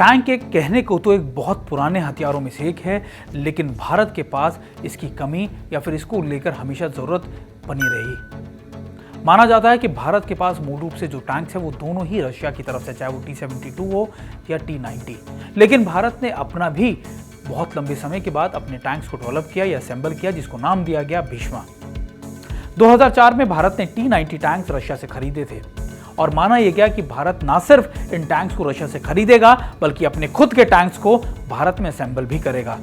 Tank एक कहने को तो एक बहुत पुराने हथियारों में से एक है, लेकिन भारत के पास इसकी कमी या फिर इसको लेकर हमेशा जरूरत बनी रही। माना जाता है कि भारत के पास मूल रूप से जो टैंक्स है वो दोनों ही रशिया की तरफ से, चाहे वो T-72 हो या T-90, लेकिन भारत ने अपना भी बहुत लंबे समय के बाद अपने टैंक्स को डेवलप किया या असेंबल किया, जिसको नाम दिया गया भीष्मा। 2004 में भारत ने T-90 टैंक्स रशिया से खरीदे थे और माना यह गया कि भारत ना सिर्फ इन टैंक्स को रशिया से खरीदेगा बल्कि अपने खुद के टैंक्स को भारत में असेंबल भी करेगा।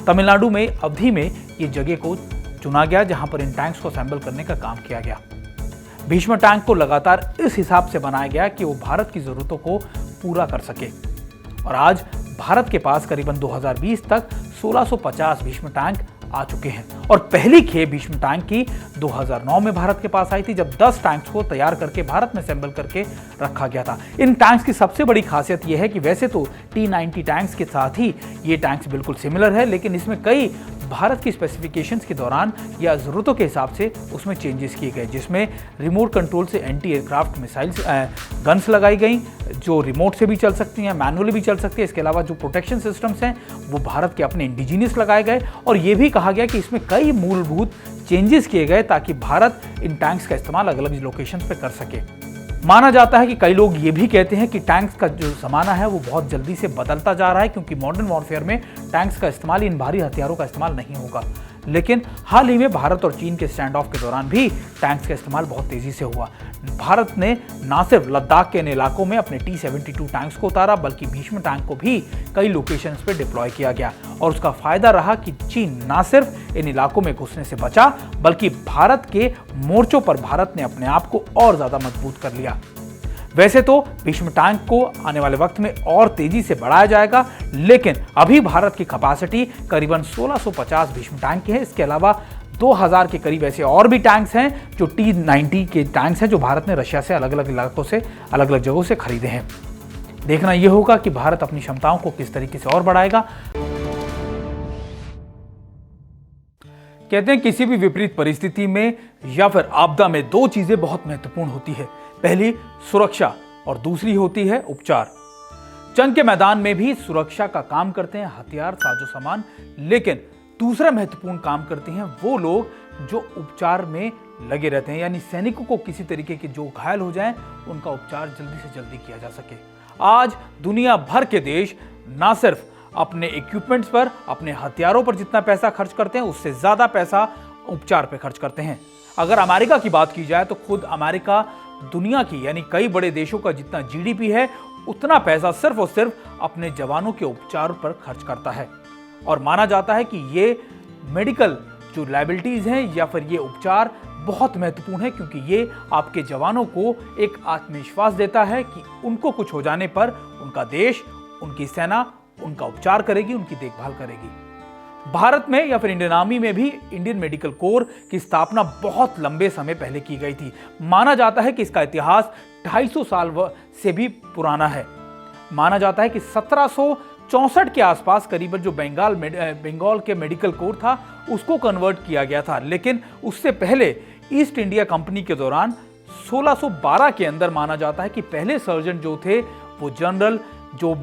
तमिलनाडु में अवधि में ये जगह को चुना गया जहां पर इन टैंक्स को असेंबल करने का काम किया गया। भीष्मा टैंक को लगातार इस हिसाब से बनाया गया कि वो भारत की जरूरतों को पूरा कर सके और आज भारत के पास करीबन 2020 तक 1650 भीष्म टैंक आ चुके हैं और पहली खेप भीष्म टैंक की 2009 में भारत के पास आई थी, जब 10 टैंक्स को तैयार करके भारत में असेंबल करके रखा गया था। इन टैंक्स की सबसे बड़ी खासियत यह है कि वैसे तो T-90 टैंक्स के साथ ही ये टैंक्स बिल्कुल सिमिलर है, लेकिन इसमें कई भारत की स्पेसिफिकेशंस के दौरान या जरूरतों के हिसाब से उसमें चेंजेस किए गए, जिसमें रिमोट कंट्रोल से एंटी एयरक्राफ्ट मिसाइल्स गन्स लगाई गई जो रिमोट से भी चल सकती हैं, मैनुअली भी चल सकती है। इसके अलावा जो प्रोटेक्शन सिस्टम्स हैं वो भारत के अपने इंडिजीनियस लगाए गए और ये भी कहा गया कि इसमें कई मूलभूत चेंजेस किए गए ताकि भारत इन टैंक्स का इस्तेमाल अलग अलग लोकेशंस पे कर सके। माना जाता है कि कई लोग ये भी कहते हैं कि टैंक्स का जो ज़माना है वो बहुत जल्दी से बदलता जा रहा है, क्योंकि मॉडर्न वॉरफेयर में टैंक्स का इस्तेमाल, इन भारी हथियारों का इस्तेमाल नहीं होगा। लेकिन हाल ही में भारत और चीन के स्टैंड ऑफ के दौरान भी टैंक्स का इस्तेमाल बहुत तेजी से हुआ। भारत ने ना सिर्फ लद्दाख के इन इलाकों में अपने T-72 टैंक्स को उतारा बल्कि भीष्म टैंक को भी कई लोकेशंस पे डिप्लॉय किया गया और उसका फायदा रहा कि चीन ना सिर्फ इन इलाकों में घुसने से बचा बल्कि भारत के मोर्चों पर भारत ने अपने आप को और ज्यादा मजबूत कर लिया। वैसे तो भीष्म टैंक को आने वाले वक्त में और तेजी से बढ़ाया जाएगा, लेकिन अभी भारत की कैपेसिटी करीबन 1650 भीष्म टैंक की है। इसके अलावा 2000 के करीब ऐसे और भी टैंक्स हैं जो T-90 के टैंक्स हैं जो भारत ने रशिया से अलग अलग इलाकों से, अलग अलग जगहों से खरीदे हैं। देखना यह होगा कि भारत अपनी क्षमताओं को किस तरीके से और बढ़ाएगा। कहते हैं किसी भी विपरीत परिस्थिति में या फिर आपदा में दो चीजें बहुत महत्वपूर्ण होती है, पहली सुरक्षा और दूसरी होती है उपचार। जंग के मैदान में भी सुरक्षा का काम करते हैं हथियार, साजो सामान, लेकिन दूसरा महत्वपूर्ण काम करते हैं वो लोग जो उपचार में लगे रहते हैं, यानी सैनिकों को किसी तरीके के जो घायल हो जाएं उनका उपचार जल्दी से जल्दी किया जा सके। आज दुनिया भर के देश ना सिर्फ अपने इक्विपमेंट्स पर, अपने हथियारों पर जितना पैसा खर्च करते हैं उससे ज्यादा पैसा उपचार पर खर्च करते हैं। अगर अमेरिका की बात की जाए तो खुद अमेरिका दुनिया की यानी कई बड़े देशों का जितना GDP है उतना पैसा सिर्फ और सिर्फ अपने जवानों के उपचार पर खर्च करता है और माना जाता है कि ये मेडिकल जो लायबिलिटीज हैं या फिर ये उपचार बहुत महत्वपूर्ण है, क्योंकि ये आपके जवानों को एक आत्मविश्वास देता है कि उनको कुछ हो जाने पर उनका देश, उनकी सेना उनका उपचार करेगी, उनकी देखभाल करेगी। भारत में या फिर इंडियन आर्मी में भी इंडियन मेडिकल कोर की स्थापना बहुत लंबे समय पहले की गई थी। माना जाता है कि इसका इतिहास 250 साल से भी पुराना है। माना जाता है कि 1764 के आसपास करीबन जो बंगाल के मेडिकल कोर था उसको कन्वर्ट किया गया था, लेकिन उससे पहले ईस्ट इंडिया कंपनी के दौरान 1612 के अंदर माना जाता है कि पहले सर्जन जो थे वो जनरल जो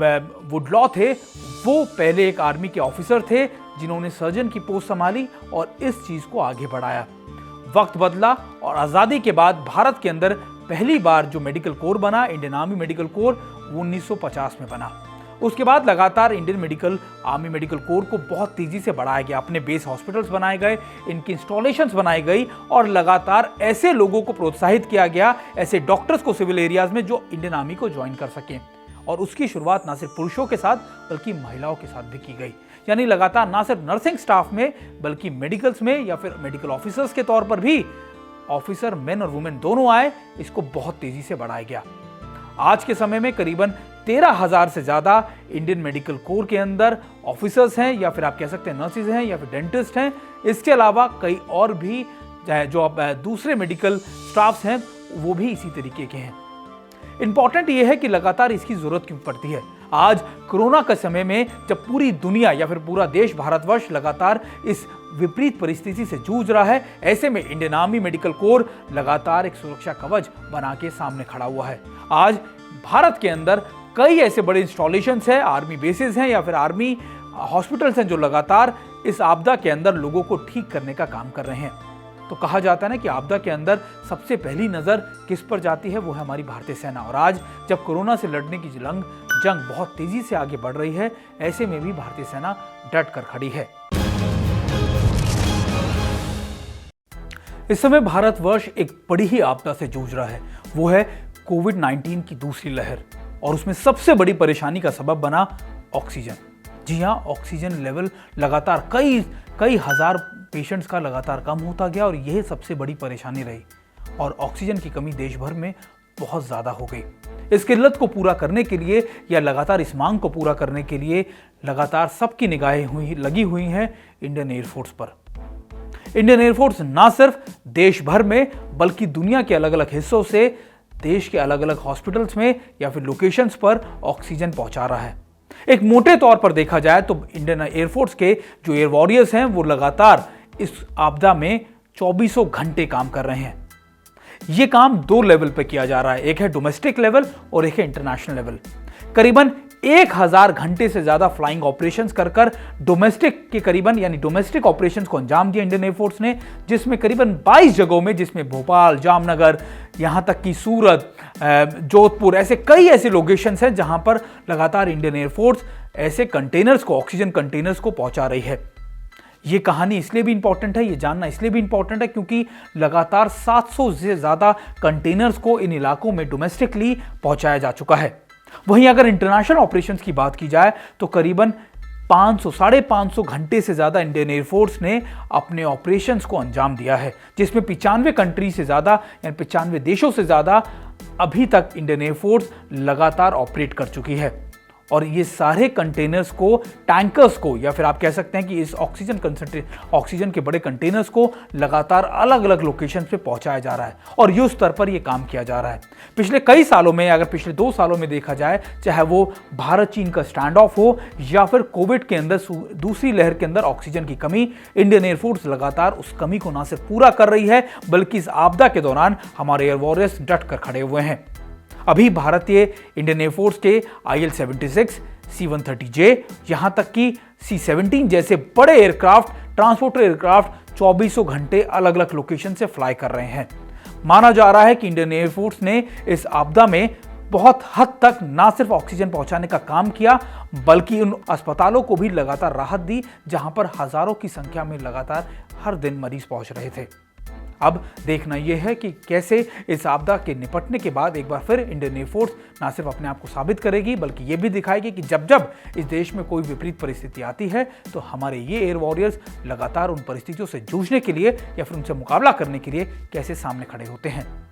वुडलॉ थे, वो पहले एक आर्मी के ऑफिसर थे जिन्होंने सर्जन की पोस्ट संभाली और इस चीज को आगे बढ़ाया। वक्त बदला और आजादी के बाद भारत के अंदर पहली बार जो मेडिकल कोर बना, इंडियन आर्मी मेडिकल कोर, वो 1950 में बना। उसके बाद लगातार इंडियन आर्मी मेडिकल कोर को बहुत तेजी से बढ़ाया गया, अपने बेस हॉस्पिटल्स बनाए गए, इनकी इंस्टॉलेशंस बनाई गई और लगातार ऐसे लोगों को प्रोत्साहित किया गया, ऐसे डॉक्टर्स को सिविल एरियाज में जो इंडियन आर्मी को ज्वाइन कर सकें। और उसकी शुरुआत ना सिर्फ पुरुषों के साथ बल्कि महिलाओं के साथ भी की गई, यानी लगातार ना सिर्फ नर्सिंग स्टाफ में बल्कि मेडिकल्स में या फिर मेडिकल ऑफिसर्स के तौर पर भी ऑफिसर मेन और वुमेन दोनों आए, इसको बहुत तेजी से बढ़ाया गया। आज के समय में करीबन 13,000 से ज्यादा इंडियन मेडिकल कोर के अंदर ऑफिसर्स हैं या फिर आप कह सकते हैं नर्सेज हैं या फिर डेंटिस्ट हैं। इसके अलावा कई और भी जो दूसरे मेडिकल स्टाफ्स हैं वो भी इसी तरीके के हैं। इंपॉर्टेंट ये है कि लगातार इसकी जरूरत क्यों पड़ती है। आज कोरोना के समय में जब पूरी दुनिया या फिर पूरा देश, भारतवर्ष लगातार इस विपरीत परिस्थिति से जूझ रहा है, ऐसे में इंडियन आर्मी मेडिकल कोर लगातार एक सुरक्षा कवच बना के सामने खड़ा हुआ है। आज भारत के अंदर कई ऐसे बड़े इंस्टॉलेशंस हैं, आर्मी बेसिस हैं या फिर आर्मी हॉस्पिटल्स हैं जो लगातार इस आपदा के अंदर लोगों को ठीक करने का काम कर रहे हैं। तो कहा जाता है ना कि आपदा के अंदर सबसे पहली नजर किस पर जाती है, वो है हमारी भारतीय सेना। और आज जब कोरोना से लड़ने की जंग बहुत तेजी से आगे बढ़ रही है, ऐसे में भी भारतीय सेना डट कर खड़ी है। इस समय भारतवर्ष एक बड़ी ही आपदा से जूझ रहा है, वो है कोविड-19 की दूसरी लहर। और उसमें सबसे बड़ी परेशानी का सबब बना ऑक्सीजन। जी हाँ, ऑक्सीजन लेवल लगातार कई हजार पेशेंट्स का लगातार कम होता गया और यह सबसे बड़ी परेशानी रही। और ऑक्सीजन की कमी देश भर में बहुत ज़्यादा हो गई। इस किल्लत को पूरा करने के लिए या लगातार इस मांग को पूरा करने के लिए लगातार सबकी निगाहें लगी हुई हैं इंडियन एयरफोर्स पर। इंडियन एयरफोर्स ना सिर्फ देश भर में बल्कि दुनिया के अलग अलग हिस्सों से देश के अलग अलग हॉस्पिटल्स में या फिर लोकेशंस पर ऑक्सीजन पहुंचा रहा है। एक मोटे तौर पर देखा जाए तो इंडियन एयरफोर्स के जो एयर वॉरियर्स हैं वो लगातार इस आपदा में 24 घंटे काम कर रहे हैं। ये काम दो लेवल पे किया जा रहा है, एक है डोमेस्टिक लेवल और एक है इंटरनेशनल लेवल। करीबन 1000 घंटे से ज्यादा फ्लाइंग ऑपरेशंस कर डोमेस्टिक के करीबन यानी डोमेस्टिक ऑपरेशंस को अंजाम दिया इंडियन एयरफोर्स ने, जिसमें करीबन 22 जगहों में, जिसमें भोपाल, जामनगर, यहां तक कि सूरत, जोधपुर, ऐसे कई ऐसे लोकेशंस हैं जहां पर लगातार इंडियन एयरफोर्स ऐसे कंटेनर्स को, ऑक्सीजन कंटेनर्स को पहुंचा रही है। ये कहानी इसलिए भी इंपॉर्टेंट है, ये जानना इसलिए भी इंपॉर्टेंट है क्योंकि लगातार 700 से ज्यादा कंटेनर्स को इन इलाकों में डोमेस्टिकली पहुंचाया जा चुका है। वहीं अगर इंटरनेशनल ऑपरेशंस की बात की जाए तो करीबन 500-550 घंटे से ज्यादा इंडियन एयरफोर्स ने अपने ऑपरेशंस को अंजाम दिया है, जिसमें 95 कंट्री से ज्यादा यानी 95 देशों से ज्यादा अभी तक इंडियन एयरफोर्स लगातार ऑपरेट कर चुकी है। और ये सारे कंटेनर्स को, टैंकर्स को, या फिर आप कह सकते हैं कि इस ऑक्सीजन के बड़े कंटेनर्स को लगातार अलग अलग लोकेशन पे पहुंचाया जा रहा है और युद्ध स्तर पर यह काम किया जा रहा है। पिछले कई सालों में, अगर पिछले 2 सालों में देखा जाए, चाहे वो भारत चीन का स्टैंड ऑफ हो या फिर कोविड के अंदर दूसरी लहर के अंदर ऑक्सीजन की कमी, इंडियन एयरफोर्स लगातार उस कमी को न सिर्फ पूरा कर रही है बल्कि इस आपदा के दौरान हमारे एयर वॉरियर्स डट कर खड़े हुए हैं। अभी भारतीय इंडियन एयरफोर्स के IL-76, C-130J, यहां तक कि C-17 जैसे बड़े एयरक्राफ्ट, ट्रांसपोर्टर एयरक्राफ्ट 24 घंटे अलग अलग लोकेशन से फ्लाई कर रहे हैं। माना जा रहा है कि इंडियन एयरफोर्स ने इस आपदा में बहुत हद तक ना सिर्फ ऑक्सीजन पहुंचाने का काम किया बल्कि उन अस्पतालों को भी लगातार राहत दी जहां पर हजारों की संख्या में लगातार हर दिन मरीज पहुंच रहे थे। अब देखना यह है कि कैसे इस आपदा के निपटने के बाद एक बार फिर इंडियन एयरफोर्स ना सिर्फ अपने आप को साबित करेगी बल्कि यह भी दिखाएगी कि जब जब इस देश में कोई विपरीत परिस्थिति आती है तो हमारे ये एयर वॉरियर्स लगातार उन परिस्थितियों से जूझने के लिए या फिर उनसे मुकाबला करने के लिए कैसे सामने खड़े होते हैं।